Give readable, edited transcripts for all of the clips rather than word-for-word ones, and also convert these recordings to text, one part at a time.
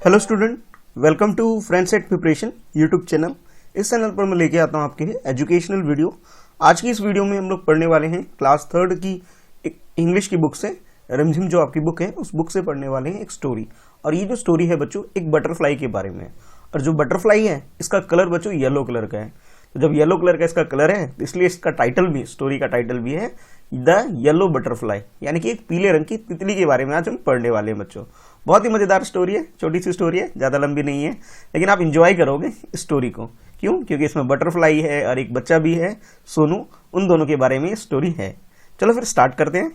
Hello student, welcome to friends at preparation YouTube channel. इस channel पर मैं लेके आता हूँ आपके लिए एजुकेशनल वीडियो। आज की इस वीडियो में हम लोग पढ़ने वाले हैं क्लास 3 की एक इंग्लिश की बुक से, रिमझिम जो आपकी बुक है उस बुक से पढ़ने वाले हैं एक स्टोरी। और ये जो स्टोरी है बच्चों एक बटरफ्लाई के बारे में है। और जो बटरफ्लाई है इसका कलर बच्चों येलो कलर का है। तो जब येलो कलर का इसका कलर है तो इसलिए इसका टाइटल भी, स्टोरी का टाइटल भी है द येलो बटरफ्लाई, यानी कि एक पीले रंग की तितली के बारे में आज हम पढ़ने वाले हैं बच्चों। बहुत ही मजेदार स्टोरी है, छोटी सी स्टोरी है, ज्यादा लंबी नहीं है, लेकिन आप इंजॉय करोगे इस स्टोरी को। क्यों? क्योंकि इसमें बटरफ्लाई है और एक बच्चा भी है सोनू, उन दोनों के बारे में ये स्टोरी है। चलो फिर स्टार्ट करते हैं।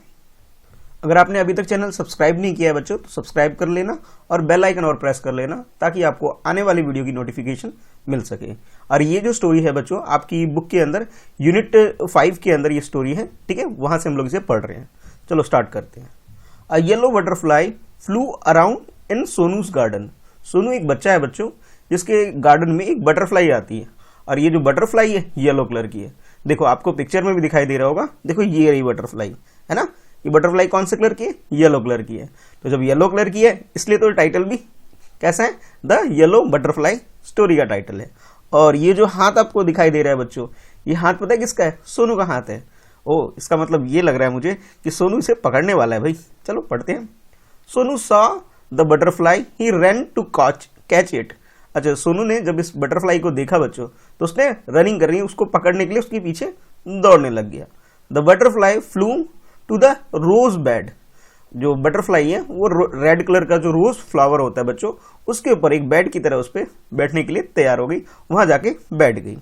अगर आपने अभी तक चैनल सब्सक्राइब नहीं किया है बच्चों तो सब्सक्राइब कर लेना और बेल आइकन और प्रेस कर लेना ताकि आपको आने वाली वीडियो की नोटिफिकेशन मिल सके। और ये जो स्टोरी है बच्चों आपकी बुक के अंदर यूनिट 5 के अंदर ये स्टोरी है, ठीक है, वहां से हम लोग इसे पढ़ रहे हैं। चलो स्टार्ट करते हैं। A yellow butterfly flew around in Sonu's garden. Sonu एक बच्चा है बच्चों जिसके गार्डन में एक बटरफ्लाई आती है और ये जो बटरफ्लाई है येलो कलर की है। देखो आपको पिक्चर में भी दिखाई दे रहा होगा, देखो ये रही बटरफ्लाई, है ना। ये बटरफ्लाई कौन से कलर की है? येलो कलर की है। तो जब येलो कलर की है इसलिए तो टाइटल भी कैसा है? द येलो बटरफ्लाई स्टोरी का टाइटल है। और ये जो हाथ आपको दिखाई दे रहा है बच्चों, ये हाथ पता है किसका है? सोनू का हाथ है। ओ, इसका मतलब ये लग रहा है मुझे कि सोनू इसे पकड़ने वाला है भाई। चलो पढ़ते हैं। Sonu saw the butterfly, he run to catch it. अच्छा, सोनू ने जब इस बटरफ्लाई को देखा बच्चों तो उसने रनिंग कर रही है, उसको पकड़ने के लिए उसके पीछे दौड़ने लग गया। The butterfly flew to the rose bed. जो बटरफ्लाई है वो रेड कलर का जो रोज फ्लावर होता है बच्चों, उसके ऊपर एक बेड की तरह उस पर बैठने के लिए तैयार हो गई, वहां जाके बैठ गई।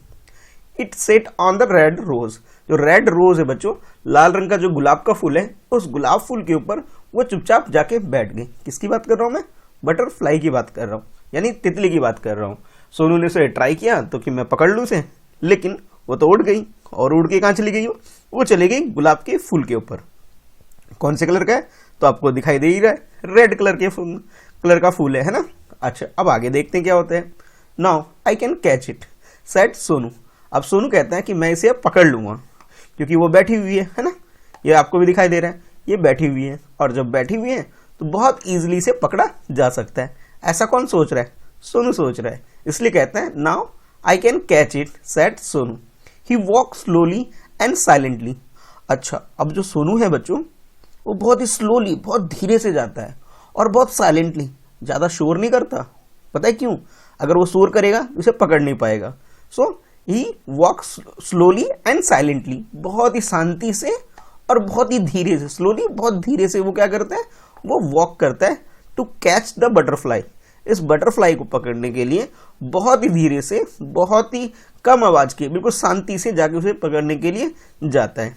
It sat on the red rose. जो रेड रोज है बच्चों, लाल रंग का जो गुलाब का फूल है, उस गुलाब फूल के ऊपर वो चुपचाप जाके बैठ गई। किसकी बात कर रहा हूं मैं? बटरफ्लाई की बात कर रहा हूं, यानी तितली की बात कर रहा हूं। सोनू ने उसे ट्राई किया तो कि मैं पकड़ लूं उसे, लेकिन वो तो उड़ गई। और उड़ के कहां चली गई? वो चली गई गुलाब के फूल के ऊपर। कौन से कलर का है? तो आपको दिखाई दे ही रहा है, रेड कलर के कलर का फूल है ना। अच्छा, अब आगे देखते हैं क्या होता है। Now I can catch it said Sonu. अब सोनू कहता है कि मैं इसे अब पकड़ लूंगा, क्योंकि वो बैठी हुई है ना। ये आपको भी दिखाई दे रहा है, ये बैठी हुई है, और जब बैठी हुई है तो बहुत इजीली से पकड़ा जा सकता है। ऐसा कौन सोच रहा है? सोनू सोच रहा है, इसलिए कहता है now I can catch it said Sonu. He walk slowly and silently. अच्छा, अब जो सोनू है बच्चों वो बहुत ही स्लोली, बहुत धीरे से जाता है और बहुत साइलेंटली, ज्यादा शोर नहीं करता। पता है क्यों? अगर वो शोर करेगा तो उसे पकड़ नहीं पाएगा। सो ही वॉक्स स्लोली एंड साइलेंटली, बहुत ही शांति से और बहुत ही धीरे से, स्लोली बहुत धीरे से वो क्या करता है? वो वॉक करता है टू कैच द बटरफ्लाई। इस बटरफ्लाई को पकड़ने के लिए बहुत ही धीरे से, बहुत ही कम आवाज के, बिल्कुल शांति से जाके उसे पकड़ने के लिए जाता है।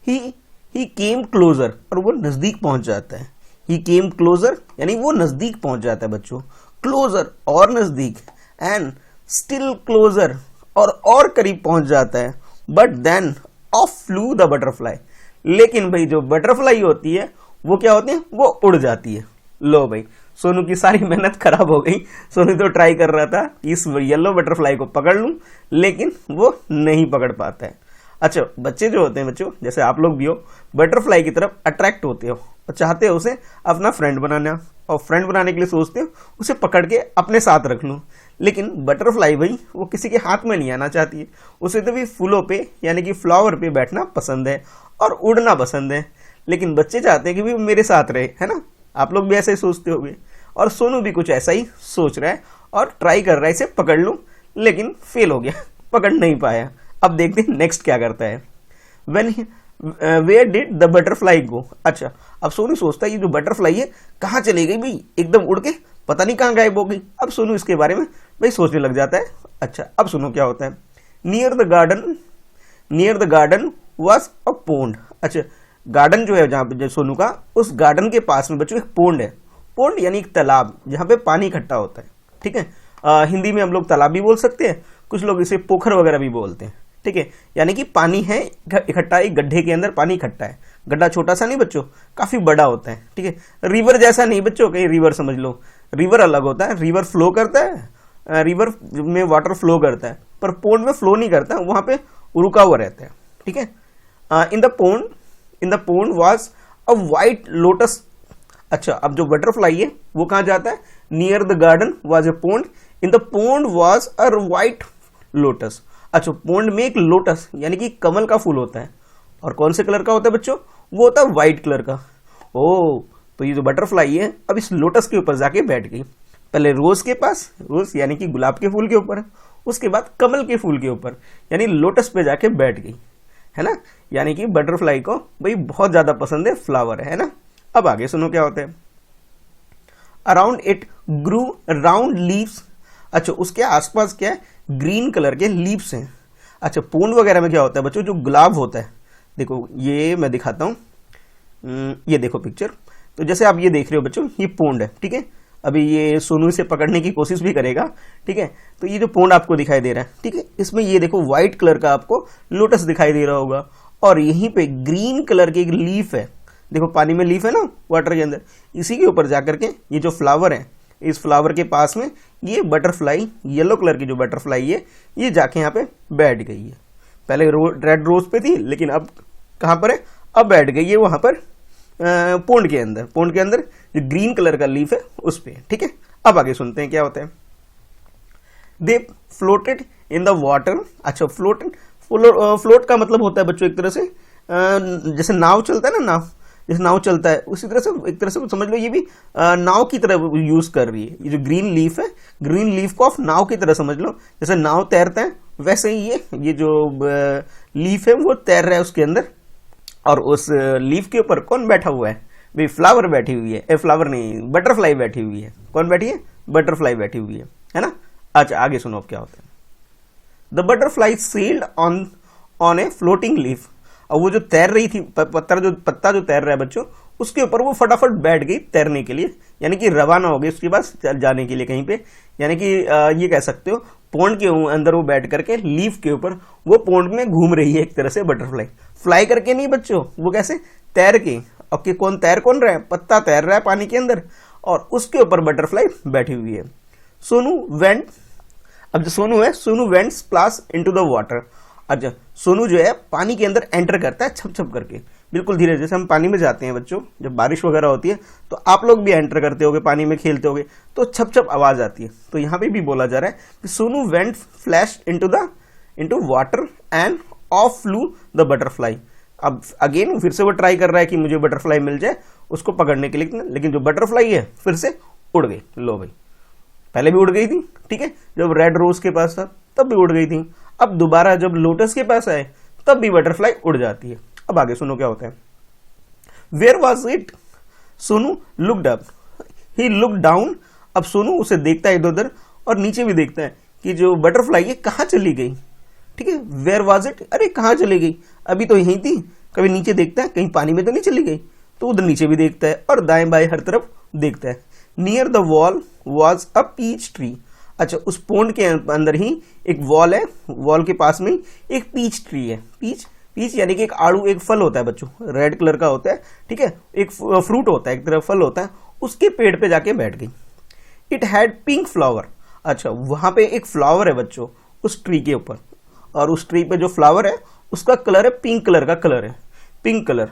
ही केम क्लोजर, और वो नजदीक पहुंच जाता है। ही केम क्लोजर यानी वो नजदीक पहुंच जाता है बच्चों। क्लोजर और नजदीक, एंड स्टिल क्लोजर और करीब पहुंच जाता है। But then off flew the butterfly. लेकिन भाई जो बटरफ्लाई होती है वो क्या होती है? वो उड़ जाती है। लो भाई, सोनू की सारी मेहनत खराब हो गई। सोनू तो ट्राई कर रहा था कि इस येलो बटरफ्लाई को पकड़ लूं, लेकिन वो नहीं पकड़ पाता है। अच्छा, बच्चे जो होते हैं बच्चों, जैसे आप लोग भी हो, बटरफ्लाई की तरफ अट्रैक्ट होते हो और चाहते हो उसे अपना फ्रेंड बनाना, और फ्रेंड बनाने के लिए सोचते हो उसे पकड़ के अपने साथ रख लूं। लेकिन बटरफ्लाई भाई वो किसी के हाथ में नहीं आना चाहती है, उसे तो भी फूलों पे यानी कि फ्लावर पे बैठना पसंद है और उड़ना पसंद है। लेकिन बच्चे चाहते हैं कि भी मेरे साथ रहे, है ना। आप लोग भी ऐसे ही सोचते होंगे, और सोनू भी कुछ ऐसा ही सोच रहा है और ट्राई कर रहा है इसे पकड़ लूं, लेकिन फेल हो गया, पकड़ नहीं पाया। अब देखते हैं नेक्स्ट क्या करता है। वेयर डिड द बटरफ्लाई गो। अच्छा, अब सोनू सोचता है ये जो बटरफ्लाई है कहाँ चली गई भाई, एकदम उड़ के पता नहीं कहाँ गायब हो गई। अब सोनू इसके बारे में भाई सोचने लग जाता है। अच्छा, अब सुनो क्या होता है। Near the garden was a pond. अच्छा, गार्डन जो है जहाँ पे सोनू का, उस गार्डन के पास में बच्चों एक पोंड है। पोंड यानी एक तालाब जहाँ पे पानी इकट्ठा होता है, ठीक है। हिंदी में हम लोग तालाब भी बोल सकते हैं, कुछ लोग इसे पोखर वगैरह भी बोलते हैं, ठीक है। यानी कि पानी है इकट्ठा, एक गड्ढे के अंदर पानी इकट्ठा है। गड्ढा छोटा सा नहीं बच्चों, काफी बड़ा होता है, ठीक है। रिवर जैसा नहीं बच्चों, कहीं रिवर समझ लो, रिवर अलग होता है। रिवर फ्लो करता है, रिवर में वाटर फ्लो करता है, पर पोंड में फ्लो नहीं करता, वहां पे रुका हुआ रहता है, ठीक है। In the pond was a white lotus अच्छा, अब जो बटरफ्लाई है वो कहाँ जाता है? Near the garden was a pond, in the pond was a white lotus. अच्छा, पोंड में एक लोटस यानी कि कमल का फूल होता है, और कौन से कलर का होता है बच्चों? वो होता है व्हाइट कलर का। ओ, तो ये जो बटरफ्लाई है अब इस लोटस के ऊपर जाके बैठ गई। पहले रोज के पास, रोज यानी कि गुलाब के फूल के ऊपर, उसके बाद कमल के फूल के ऊपर, यानी लोटस पे जाके बैठ गई, है ना। यानी कि बटरफ्लाई को भाई बहुत ज्यादा पसंद है फ्लावर, है ना। अब आगे सुनो क्या होता है। Around it grew round leaves. अच्छा, उसके आसपास क्या है? ग्रीन कलर के लीव्स हैं। अच्छा, पोंड वगैरह में क्या होता है बच्चों? जो गुलाब होता है, देखो ये मैं दिखाता हूँ, ये देखो पिक्चर। तो जैसे आप ये देख रहे हो बच्चों, ये पोंड है, ठीक है। अभी ये सोनू से पकड़ने की कोशिश भी करेगा, ठीक है। तो ये जो पोंड आपको दिखाई दे रहा है, ठीक है, इसमें ये देखो व्हाइट कलर का आपको लोटस दिखाई दे रहा होगा, और यहीं पे ग्रीन कलर की एक लीफ है। देखो पानी में लीफ है ना, वाटर के अंदर, इसी के ऊपर जाकर के ये जो फ्लावर है, इस फ्लावर के पास में ये बटरफ्लाई, येलो कलर की जो बटरफ्लाई है, ये जाके यहाँ पे बैठ गई है। पहले रेड रोज पे थी, लेकिन अब कहाँ पर है? अब बैठ गई है वहां पर पोंड के अंदर। पोंड के अंदर जो ग्रीन कलर का लीफ है उस पे, ठीक है। अब आगे सुनते हैं क्या होता है। दे फ्लोटेड इन द वाटर। अच्छा, फ्लोट का मतलब होता है बच्चों एक तरह से जैसे नाव चलता है ना, नाव जैसे नाव चलता है, उसी तरह से एक तरह से समझ लो ये भी नाव की तरह यूज कर रही है। ये जो ग्रीन लीफ है, ग्रीन लीफ को आप नाव की तरह समझ लो, जैसे नाव तैरता है वैसे ही ये जो लीफ है वो तैर रहा है उसके अंदर। और उस लीफ के ऊपर कौन बैठा हुआ है? भाई फ्लावर बैठी हुई है, फ्लावर नहीं, बटरफ्लाई बैठी हुई है। कौन बैठी है? बटरफ्लाई बैठी हुई है ना। अच्छा, आगे सुनो अब क्या होता है। The butterfly sailed on a floating leaf. अब वो जो तैर रही थी, पत्ता जो तैर रहा है बच्चों, उसके ऊपर वो फटाफट बैठ गई तैरने के लिए, यानी कि रवाना हो गई उसके पास जाने के लिए कहीं पे। यानी कि ये कह सकते हो पोंड के अंदर वो बैठ करके लीफ के ऊपर वो पोंड में घूम रही है एक तरह से बटरफ्लाई। फ्लाई करके नहीं बच्चों, वो कैसे? तैर के। ओके, कौन रहा है? पत्ता तैर रहा है पानी के अंदर, और उसके ऊपर बटरफ्लाई बैठी हुई है। सोनू वेंट, अब जो सोनू है, Sonu went splash into the water. अच्छा, सोनू जो है पानी के अंदर एंटर करता है छप छप करके, बिल्कुल धीरे। जैसे हम पानी में जाते हैं बच्चों, जब बारिश वगैरह होती है तो आप लोग भी एंटर करते होगे, पानी में खेलते होगे, तो छप छप आवाज आती है। तो यहाँ पे भी बोला जा रहा है कि Sonu went flash into water end of flew the butterfly. अब अगेन फिर से वो ट्राई कर रहा है कि मुझे बटरफ्लाई मिल जाए उसको पकड़ने के लिए, लेकिन जो बटरफ्लाई है फिर से उड़ गई। लो भाई, पहले भी उड़ गई थी, ठीक है, जब रेड रोज के पास था तब भी उड़ गई थी, अब दोबारा जब लोटस के पास आए तब भी बटरफ्लाई उड़ जाती है। अब आगे सुनो क्या होता है। Where was it? Sonu looked up, he look down. अब सोनू उसे देखता है इधर उधर, और नीचे भी देखता है कि जो बटरफ्लाई है कहाँ चली गई, ठीक है। वेयर वॉज इट, अरे कहाँ चली गई? अभी तो यहीं थी। कभी नीचे देखता है कहीं पानी में तो नहीं चली गई, तो उधर नीचे भी देखता है और दाएं बाएं हर तरफ देखता है। Near the wall was a peach tree. अच्छा, उस पोंड के अंदर ही एक वॉल है, वॉल के पास में एक पीच ट्री है। पीच यानी कि एक आड़ू, एक फल होता है बच्चों, रेड कलर का होता है, ठीक है, एक फ्रूट होता है, एक तरह फल होता है, उसके पेड़ पे जाके बैठ गई। It had pink flower. अच्छा, वहां पे एक फ्लावर है बच्चों उस ट्री के ऊपर, और उस ट्री पे जो फ्लावर है उसका कलर है पिंक कलर का, कलर है pink colour.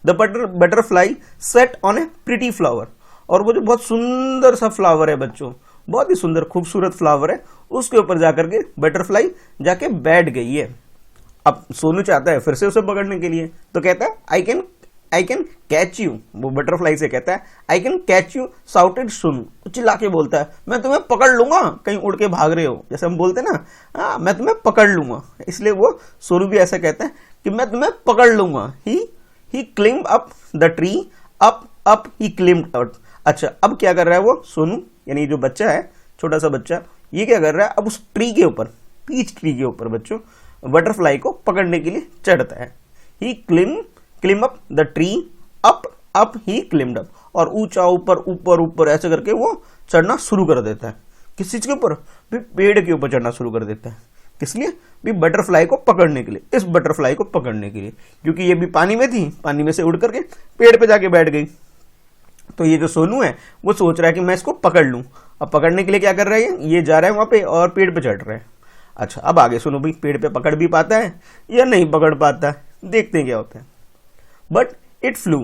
The butterfly set on A pretty flower. और वो जो बहुत सुंदर सा फ्लावर है बच्चों, बहुत ही सुंदर खूबसूरत फ्लावर है, उसके ऊपर जाकर के बटरफ्लाई जाके बैठ गई है। अब सोनू चाहता है फिर से उसे पकड़ने के लिए, तो कहता है आई कैन कैच यू। वो बटरफ्लाई से कहता है I can catch you, shouted Sonu. तो चिल्ला के बोलता है मैं तुम्हें पकड़ लूंगा, कहीं उड़ के भाग रहे हो, जैसे हम बोलते हैं ना, मैं तुम्हें पकड़ लूंगा। इसलिए वो सोनू भी ऐसा कहता है कि मैं तुम्हें पकड़ लूंगा। He climb up the tree, up he climb out. अच्छा, अब क्या कर रहा है वो सोनू, यानी जो बच्चा है, छोटा सा बच्चा, ये क्या कर रहा है, अब उस ट्री के ऊपर, पीच ट्री के ऊपर बच्चों, बटरफ्लाई को पकड़ने के लिए चढ़ता है। He climb up the tree, up he climbed up. और ऊंचा ऊपर ऐसे करके वो चढ़ना शुरू कर देता है। किस चीज के ऊपर? पेड़ के ऊपर चढ़ना शुरू कर देता है। किस लिए? भी बटरफ्लाई को पकड़ने के लिए, इस बटरफ्लाई को पकड़ने के लिए, क्योंकि ये भी पानी में थी, पानी में से उड़ करके पेड़ पे जाके बैठ गई। तो ये जो सोनू है वो सोच रहा है कि मैं इसको पकड़ लूं। अब पकड़ने के लिए क्या कर रहा है, ये जा रहा है वहां पे और पेड़ पे चढ़ रहा है। अच्छा, अब आगे सुनो भाई, पेड़ पे पकड़ भी पाता है या नहीं पकड़ पाता है, देखते हैं क्या होता है। बट इट फ्लू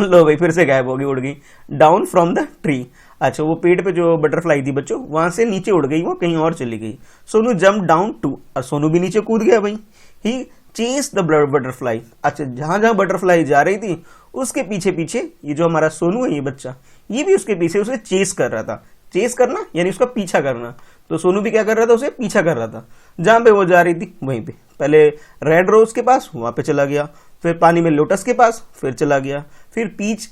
लो भाई फिर से गायब हो गई, उड़ गई। डाउन फ्रॉम द ट्री, अच्छा वो पेड़ पे जो बटरफ्लाई थी बच्चों वहां से नीचे उड़ गई, वो कहीं और चली गई। सोनू जंप डाउन टू, और सोनू भी नीचे कूद गया भाई। ही चेस द बटरफ्लाई, अच्छा जहां जहां बटरफ्लाई जा रही थी उसके पीछे पीछे ये जो हमारा सोनू है ये बच्चा, ये भी उसके पीछे उसे चेस कर रहा था। चेस करना यानी उसका पीछा करना, तो सोनू भी क्या कर रहा था, उसे पीछा कर रहा था। जहां पे वो जा रही थी वहीं पे, पहले रेड रोज के पास वहां पे चला गया, फिर पानी में लोटस के पास फिर चला गया, फिर पीच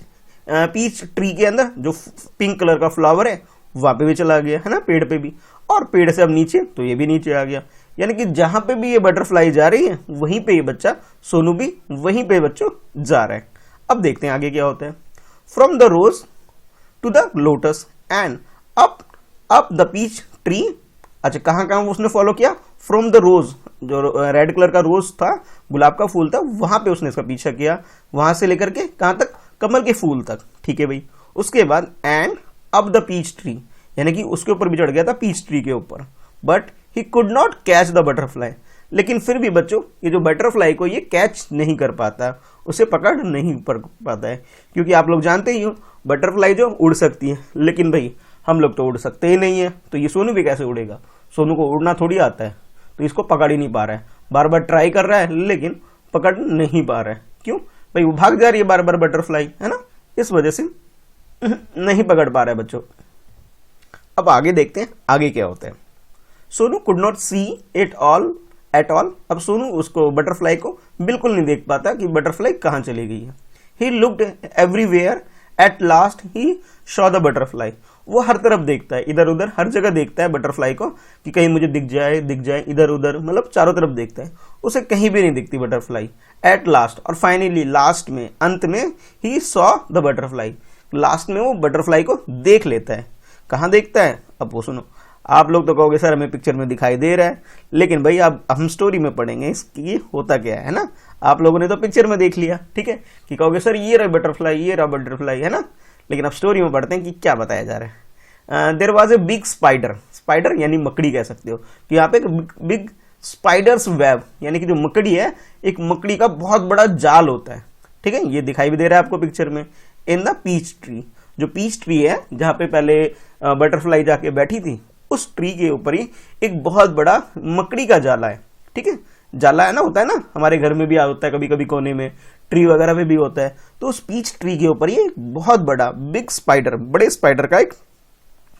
ट्री के अंदर जो पिंक कलर का फ्लावर है वहां पे भी चला गया है ना, पेड़ पे भी, और पेड़ से अब नीचे तो ये भी नीचे आ गया। यानी कि जहां पे भी ये बटरफ्लाई जा रही है वहीं पे ये बच्चा सोनू भी वहीं पे बच्चों जा रहा है। अब देखते हैं आगे क्या होता है। From the rose to the lotus and up the peach tree, अच्छा कहाँ कहाँ उसने फॉलो किया, फ्रॉम द रोज, जो रेड कलर का रोज था, गुलाब का फूल था, वहां पे उसने इसका पीछा किया, वहां से लेकर के कहां तक, कमल के फूल तक, ठीक है भाई। उसके बाद and up the peach tree, यानी कि उसके ऊपर भी चढ़ गया था पीच ट्री के ऊपर, but he could not catch the butterfly, लेकिन फिर भी बच्चों ये जो बटरफ्लाई को ये कैच नहीं कर पाता, उसे पकड़ नहीं पाता है, क्योंकि आप लोग जानते ही हो बटरफ्लाई जो उड़ सकती है, लेकिन भाई हम लोग तो उड़ सकते ही नहीं है, तो ये सोनू भी कैसे उड़ेगा, सोनू को उड़ना थोड़ी आता है, तो इसको पकड़ ही नहीं पा रहा है, बार बार ट्राई कर रहा है लेकिन पकड़ नहीं पा रहा है। क्यों भाई, वो भाग जा रही है बार बार बटरफ्लाई, है ना, इस वजह से नहीं पकड़ पा रहा है बच्चों। अब आगे देखते हैं आगे क्या होता है। Sonu could not see it all at all, अब सोनू उसको बटरफ्लाई को बिल्कुल नहीं देख पाता कि बटरफ्लाई कहाँ चली गई है। He looked everywhere, at last he Shaw the butterfly, वो हर तरफ देखता है, इधर उधर हर जगह देखता है बटरफ्लाई को कि कहीं मुझे दिख जाए, इधर उधर मतलब चारों तरफ देखता है, उसे कहीं भी नहीं दिखती बटरफ्लाई। एट लास्ट, और फाइनली लास्ट में, अंत में, he saw the butterfly, last में वो बटरफ्लाई को देख लेता है। कहाँ देखता है, अब वो सुनो, आप लोग तो कहोगे सर हमें पिक्चर में दिखाई दे रहा है, लेकिन भाई अब हम स्टोरी में पढ़ेंगे इसकी होता क्या है ना। आप लोगों ने तो पिक्चर में देख लिया, ठीक है, कि कहोगे सर ये रहा बटरफ्लाई, ये रहा बटरफ्लाई, है ना, लेकिन अब स्टोरी में पढ़ते हैं कि क्या बताया जा रहा है। There was a big spider, spider यानी मकड़ी कह सकते हो, कि यहाँ पे एक बिग स्पाइडर्स वेब, यानी कि जो मकड़ी है, एक मकड़ी का बहुत बड़ा जाल होता है, ठीक है, ये दिखाई भी दे रहा है आपको पिक्चर में। इन द पीच ट्री, जो पीच ट्री है जहाँ पे पहले बटरफ्लाई जाके बैठी थी, उस ट्री के ऊपर ही एक बहुत बड़ा मकड़ी का जाला है, ठीक है, जाला है ना, होता है ना, हमारे घर में भी होता है कभी कभी, कोने में ट्री वगैरह में भी होता है, तो उस पीच ट्री के ऊपर ये बहुत बड़ा बिग स्पाइडर, बड़े स्पाइडर का एक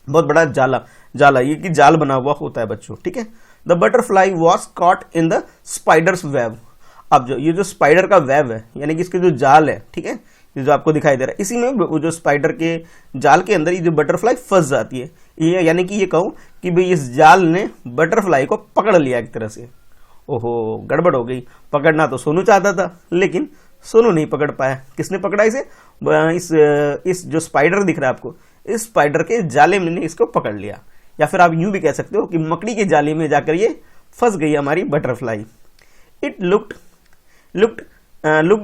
बहुत बड़ा जाला ये कि जाल बना हुआ होता है बच्चों, ठीक है। The butterfly was caught in the spider's web, अब जो ये जो स्पाइडर का वेब है, यानी कि इसके जो जाल है, ठीक है, ये जो आपको दिखाई दे रहा है, इसी में वो जो स्पाइडर के जाल के अंदर ये जो बटरफ्लाई फंस जाती है, ये यानी कि ये कहूँ कि भाई इस जाल ने बटरफ्लाई को पकड़ लिया एक तरह से। ओहो गड़बड़ हो गई, पकड़ना तो सोनू चाहता था लेकिन सोनू नहीं पकड़ पाया। किसने पकड़ा इसे, इस जो स्पाइडर दिख रहा है आपको, इस स्पाइडर के जाले में इसको पकड़ लिया, या फिर आप यूं भी कह सकते हो कि मकड़ी के जाले में जाकर ये फंस गई हमारी butterfly. It looked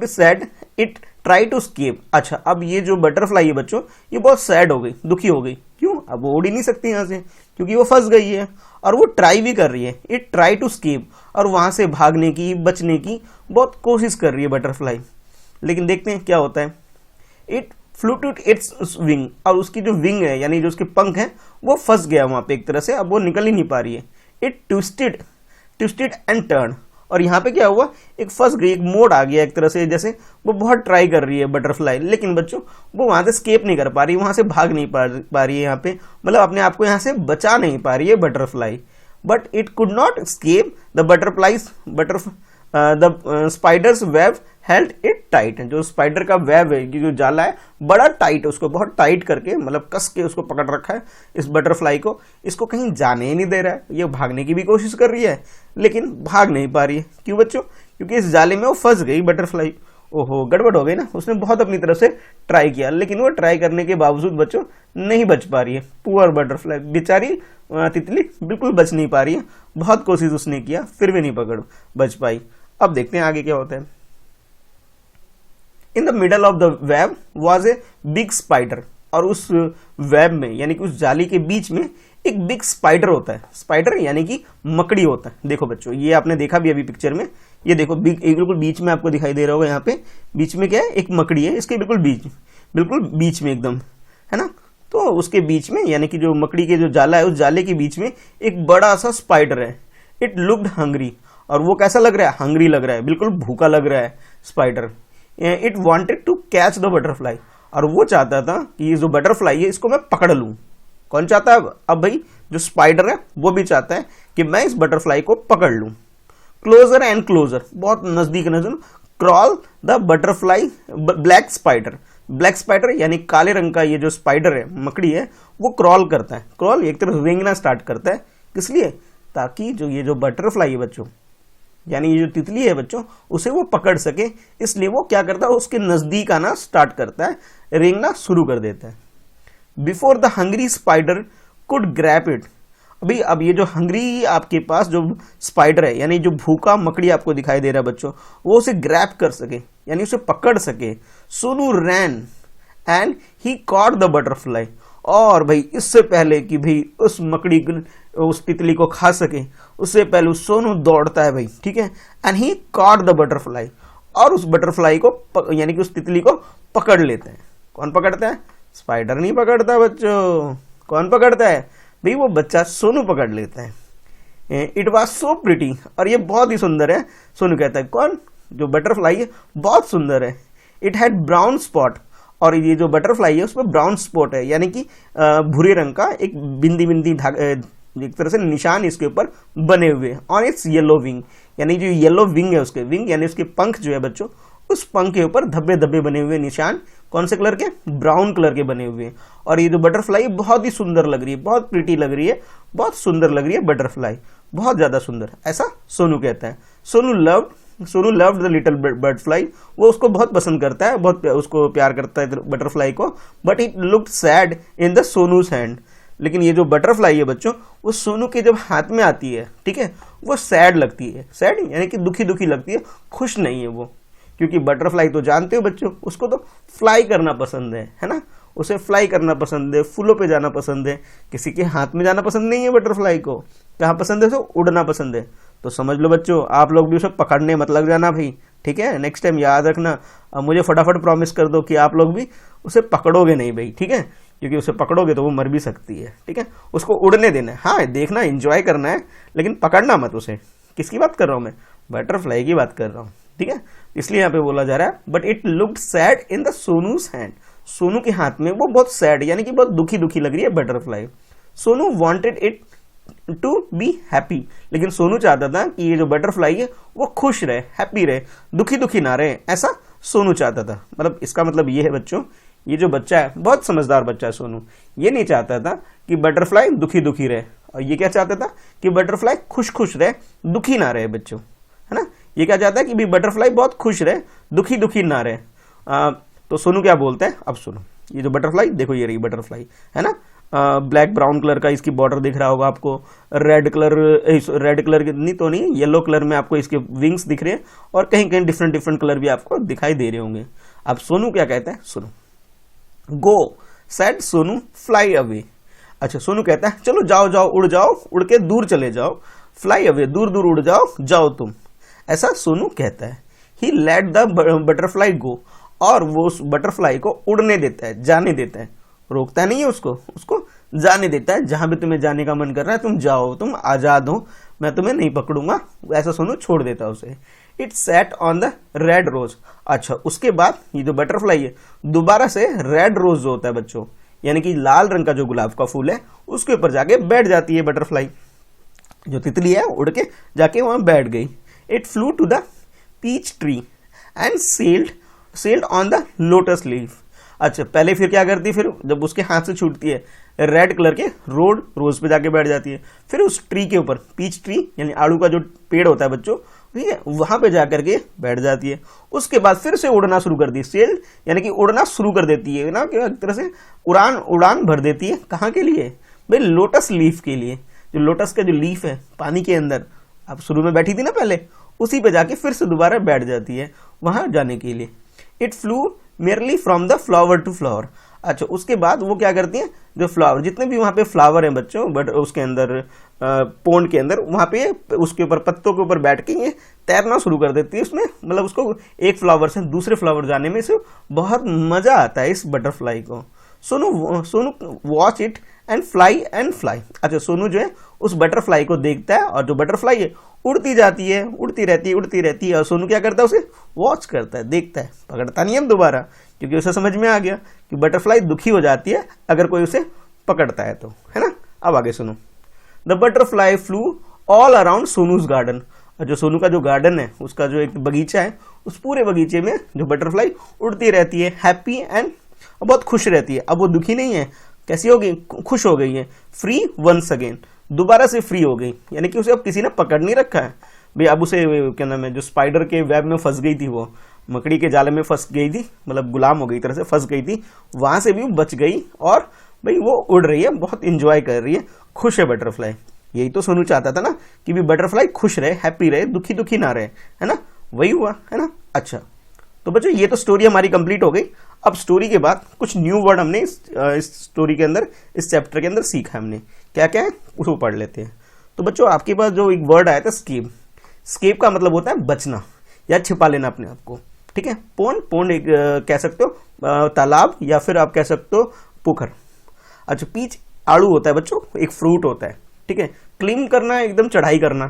sad, it try to escape, अच्छा अब ये जो बटरफ्लाई है बच्चों, ये बहुत सैड हो गई, दुखी हो गई। क्यों, अब वो उड़ ही नहीं सकती यहाँ से, क्योंकि वो फंस गई है, और वो ट्राई भी कर रही है, इट ट्राई टू स्केप, और वहां से भागने की, बचने की बहुत कोशिश कर रही है बटरफ्लाई, लेकिन देखते हैं क्या होता है। It flew to its wing, और उसकी जो विंग है यानी जो उसके पंख है वो फंस गया वहां पे एक तरह से, अब वो निकल ही नहीं पा रही है। इट ट्विस्टेड एंड टर्न, और यहाँ पे क्या हुआ, एक फंस गई, एक मोड़ आ गया एक तरह से, जैसे वो बहुत ट्राई कर रही है बटरफ्लाई, लेकिन बच्चों वो वहां से स्केप नहीं कर पा रही, वहां से भाग नहीं पा रही है, यहाँ पे मतलब अपने आप को यहाँ से बचा नहीं पा रही है butterfly. But it could not escape the spider's web held it tight, जो स्पाइडर का वेब है, जो जाला है बड़ा टाइट है, उसको बहुत टाइट करके मतलब कस के उसको पकड़ रखा है इस बटरफ्लाई को, इसको कहीं जाने ही नहीं दे रहा है। ये भागने की भी कोशिश कर रही है लेकिन भाग नहीं पा रही है। क्यों बच्चों, क्योंकि इस जाले में वो फंस गई बटरफ्लाई। ओहो गड़बड़ हो गई ना, उसने बहुत अपनी तरफ से ट्राई किया, लेकिन वो ट्राई करने के बावजूद बच्चों नहीं बच पा रही है। पुअर बटरफ्लाई, बेचारी तितली बिल्कुल बच नहीं पा रही है, बहुत कोशिश उसने किया फिर भी नहीं बच पाई। अब देखते हैं आगे क्या होता है। In the middle of the web was a big spider, और उस वेब में यानी कि उस जाली के बीच में एक बिग स्पाइडर होता है। स्पाइडर यानी कि मकड़ी होता है। देखो बच्चों, ये आपने देखा भी अभी पिक्चर में, ये देखो बिल्कुल बीच में आपको दिखाई दे रहा होगा, यहाँ पे बीच में क्या है, एक मकड़ी है, इसके बिल्कुल बीच में एकदम, है ना। तो उसके बीच में यानी कि जो मकड़ी के जो जाला है, उस जाले के बीच में एक बड़ा सा स्पाइडर है। इट लुक्ड हंग्री, और वो कैसा लग रहा है, हंग्री लग रहा है, बिल्कुल भूखा लग रहा है spider. It wanted to catch the butterfly, और वो चाहता था कि ये जो बटरफ्लाई है इसको मैं पकड़ लूं। कौन चाहता है अब भाई, जो स्पाइडर है वो भी चाहता है कि मैं इस बटरफ्लाई को पकड़ लूं। क्लोजर एंड क्लोजर, बहुत नजदीक नजर, crawl the butterfly black spider. Black spider यानी काले रंग का ये जो स्पाइडर है, मकड़ी है, वो क्रॉल करता है। क्रॉल एक तरह रेंगना स्टार्ट करता है, किस लिए, ताकि जो ये जो बटरफ्लाई है बच्चों, यानी ये जो तितली है बच्चों, उसे वो पकड़ सके। इसलिए वो क्या करता है, उसके नजदीक आना स्टार्ट करता है, रेंगना शुरू कर देता है। Before the hungry spider could grab it. अभी अब ये जो हंग्री आपके पास जो स्पाइडर है, यानी जो भूखा मकड़ी आपको दिखाई दे रहा है बच्चों, वो उसे ग्रैब कर सके, यानी उसे पकड़ सके। Sonu ran and he caught the butterfly. और भाई इससे पहले कि भाई उस मकड़ी उस तितली को खा सके, उससे पहले सोनू दौड़ता है भाई, ठीक है, and he caught the butterfly, और उस बटरफ्लाई को यानी कि उस तितली को पकड़ लेते हैं। कौन पकड़ता है, स्पाइडर नहीं पकड़ता बच्चों, कौन पकड़ता है भाई, वो बच्चा सोनू पकड़ लेता है। इट वॉज सो प्रिटी, और ये बहुत ही सुंदर है। सोनू कहता है, कौन, जो बटरफ्लाई है बहुत सुंदर है। इट हैड ब्राउन स्पॉट, और ये जो बटरफ्लाई है उसमें ब्राउन स्पॉट है, यानी कि भूरे रंग का एक बिंदी बिंदी एक तरह से निशान इसके ऊपर बने हुए ऑन इट्स येलो विंग, यानी जो येलो विंग है, उसके विंग यानी उसके पंख जो है बच्चों, उस पंख के ऊपर धब्बे धब्बे बने हुए निशान, कौन से कलर के, ब्राउन कलर के बने हुए। और ये जो बटरफ्लाई बहुत ही सुंदर लग रही है, बहुत प्रीटी लग रही है, बहुत सुंदर लग रही है बटरफ्लाई, बहुत ज्यादा सुंदर, ऐसा सोनू कहता है। Sonu loved the little butterfly, वो उसको बहुत पसंद करता है, बहुत उसको प्यार करता है बटरफ्लाई को। But it looked sad in the सोनूज hand, लेकिन ये जो बटरफ्लाई है बच्चों, वो सोनू के जब हाथ में आती है, ठीक है, वो सैड लगती है। सैड यानी कि दुखी दुखी लगती है, खुश नहीं है वो, क्योंकि बटरफ्लाई तो जानते हो बच्चों, उसको तो फ्लाई करना पसंद है ना, उसे फ्लाई करना पसंद है, फूलों पे जाना पसंद है, किसी के हाथ में जाना पसंद नहीं है बटरफ्लाई को। कहाँ पसंद है, तो उड़ना पसंद है। तो समझ लो बच्चों, आप लोग भी उसे पकड़ने मत लग जाना भाई, ठीक है, नेक्स्ट टाइम याद रखना। मुझे फटाफट प्रॉमिस कर दो कि आप लोग भी उसे पकड़ोगे नहीं भाई, ठीक है, क्योंकि उसे पकड़ोगे तो वो मर भी सकती है, ठीक है। उसको उड़ने देना है, हाँ देखना, एंजॉय करना है, लेकिन पकड़ना मत उसे। किसकी बात कर रहा हूँ मैं, बटरफ्लाई की बात कर रहा हूँ, ठीक है। इसलिए यहाँ पे बोला जा रहा है, but it looked sad in the सोनूज hand, Sonu के हाथ में वो बहुत सैड यानी कि बहुत दुखी दुखी लग रही है butterfly. Sonu wanted it to be happy, लेकिन सोनू चाहता था कि ये जो बटरफ्लाई है वो खुश रहे, हैप्पी रहे, दुखी दुखी ना रहे, ऐसा सोनू चाहता था। मतलब इसका मतलब ये है बच्चों, ये जो बच्चा है बहुत समझदार बच्चा है सोनू, ये नहीं चाहता था कि बटरफ्लाई दुखी दुखी रहे, और ये क्या चाहता था कि बटरफ्लाई खुश खुश रहे, दुखी ना रहे बच्चों, है ना। ये क्या चाहता है कि बटरफ्लाई बहुत खुश रहे, दुखी दुखी ना रहे। तो सोनू क्या बोलते हैं, अब सुनो। ये जो बटरफ्लाई देखो, ये रही बटरफ्लाई, है ना, ब्लैक ब्राउन कलर का इसकी बॉर्डर दिख रहा होगा आपको, रेड कलर की नहीं तो नहीं, येलो कलर में आपको इसके विंग्स दिख रहे हैं, और कहीं कहीं डिफरेंट डिफरेंट कलर भी आपको दिखाई दे रहे होंगे। अब सोनू क्या कहता है, सुनो। गो सेड सोनू फ्लाई अवे। अच्छा, सोनू कहता है चलो जाओ जाओ, उड़ जाओ, उड़ के दूर चले जाओ, फ्लाई अवे, दूर दूर उड़ जाओ, जाओ तुम, ऐसा सोनू कहता है। ही लेट द बटरफ्लाई गो, और वो उस बटरफ्लाई को उड़ने देता है, जाने देता है, रोकता नहीं है उसको जाने देता है। जहां भी तुम्हें जाने का मन कर रहा है तुम जाओ, तुम आजाद हो, मैं तुम्हें नहीं पकड़ूंगा, ऐसा सोनू छोड़ देता है उसे। It sat on the red rose. अच्छा, उसके बाद ये जो बटरफ्लाई है दोबारा से रेड रोज जो होता है बच्चों, यानी कि लाल रंग का जो गुलाब का फूल है, उसके ऊपर जाके बैठ जाती है बटरफ्लाई। जो तितली है उड़ के जाके वहां बैठ गई। It flew to the peach tree and sailed on the lotus leaf. अच्छा, पहले फिर क्या करती है, फिर जब उसके हाथ से छूटती है, रेड कलर के रोज पे जाके बैठ जाती है। फिर उस ट्री के ऊपर, पीच ट्री यानी आड़ू का जो पेड़ होता है बच्चों, ठीक है, वहां पे जाकर के बैठ जाती है। उसके बाद फिर से उड़ना शुरू कर दी, सेल्ड यानी कि उड़ना शुरू कर देती है ना, कि एक तरह से उड़ान भर देती है। कहाँ के लिए भाई, लोटस लीफ के लिए। जो लोटस का जो लीफ है पानी के अंदर, अब शुरू में बैठी थी ना पहले, उसी पे जाके फिर से दोबारा बैठ जाती है वहां जाने के लिए। It flu merely from the flower to flower। अच्छा, उसके बाद वो क्या करती हैं, जो फ्लावर, जितने भी वहाँ पे फ्लावर हैं बच्चों, बट उसके अंदर पोंड के अंदर, वहाँ पे उसके ऊपर पत्तों के ऊपर बैठ के ये तैरना शुरू कर देती है उसमें, मतलब उसको एक फ्लावर से दूसरे फ्लावर जाने में से बहुत मजा आता है इस बटरफ्लाई को। Sonu watch it and fly and fly. अच्छा, सोनू जो है उस बटरफ्लाई को देखता है, और जो बटरफ्लाई है उड़ती जाती है, उड़ती रहती है, और सोनू क्या करता है, उसे वॉच करता है, देखता है, पकड़ता नहीं है दोबारा, क्योंकि उसे समझ में आ गया कि बटरफ्लाई दुखी हो जाती है अगर कोई उसे पकड़ता है तो, है ना। अब आगे सुनो। The butterfly flu all around सोनूज garden. और जो सोनू का जो गार्डन है, उसका जो एक बगीचा है, उस पूरे बगीचे में जो बटरफ्लाई उड़ती रहती है, हैप्पी एंड बहुत खुश रहती है। अब वो दुखी नहीं है, कैसी हो गई, खुश हो गई है। फ्री वंस अगेन, दोबारा से फ्री हो गई, यानी कि उसे अब किसी ने पकड़ नहीं रखा है भाई। अब उसे क्या नाम है, जो स्पाइडर के वेब में फंस गई थी, वो मकड़ी के जाले में फंस गई थी, मतलब गुलाम हो गई, तरह से फंस गई थी, वहां से भी बच गई, और भाई वो उड़ रही है, बहुत इंजॉय कर रही है, खुश है बटरफ्लाई। यही तो सोनू चाहता था ना, कि भी बटरफ्लाई खुश रहे, हैप्पी रहे, दुखी ना रहे, है ना, वही हुआ, है ना। अच्छा, तो बच्चों ये तो स्टोरी हमारी कंप्लीट हो गई। अब स्टोरी के बाद कुछ न्यू वर्ड हमने इस स्टोरी के अंदर, इस चैप्टर के अंदर सीखा है हमने, क्या क्या है उसको पढ़ लेते हैं। तो बच्चों आपके पास जो एक वर्ड आया था स्केप, स्केप का मतलब होता है बचना या छिपा लेना अपने आप को, ठीक है। पोंड एक कह सकते हो तालाब, या फिर आप कह सकते हो पोखर। अच्छा, पीच आड़ू होता है बच्चों, एक फ्रूट होता है, ठीक है। क्लीम करना एकदम चढ़ाई करना।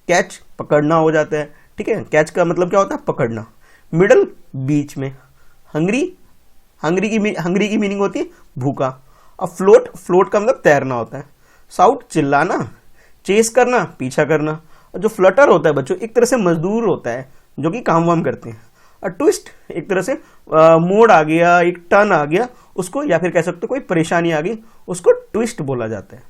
कैच पकड़ना हो जाता है, ठीक है, कैच का मतलब क्या होता है, पकड़ना। मिडल बीच में। हंगरी की मीनिंग होती है भूखा। और फ्लोट का मतलब तैरना होता है। साउट चिल्लाना। चेस करना पीछा करना। और जो फ्लटर होता है बच्चों, एक तरह से मजदूर होता है जो कि काम वाम करते हैं। और ट्विस्ट एक तरह से मोड़ आ गया, एक टर्न आ गया उसको, या फिर कह सकते हो कोई परेशानी आ गई, उसको ट्विस्ट बोला जाता है।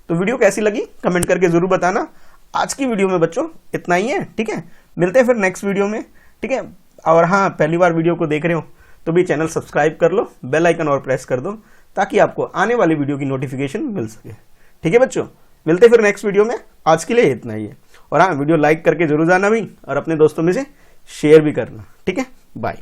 तो वीडियो कैसी लगी कमेंट करके जरूर बताना। आज की वीडियो में बच्चों इतना ही है, ठीक है। मिलते हैं फिर नेक्स्ट वीडियो में, ठीक है। और हाँ, पहली बार वीडियो को देख रहे हो तो भी चैनल सब्सक्राइब कर लो, बेल आइकन और प्रेस कर दो, ताकि आपको आने वाली वीडियो की नोटिफिकेशन मिल सके, ठीक है बच्चों। मिलते हैं फिर नेक्स्ट वीडियो में, आज के लिए इतना ही है। और हाँ, वीडियो लाइक करके जरूर जाना भी, और अपने दोस्तों में से शेयर भी करना, ठीक है। बाय।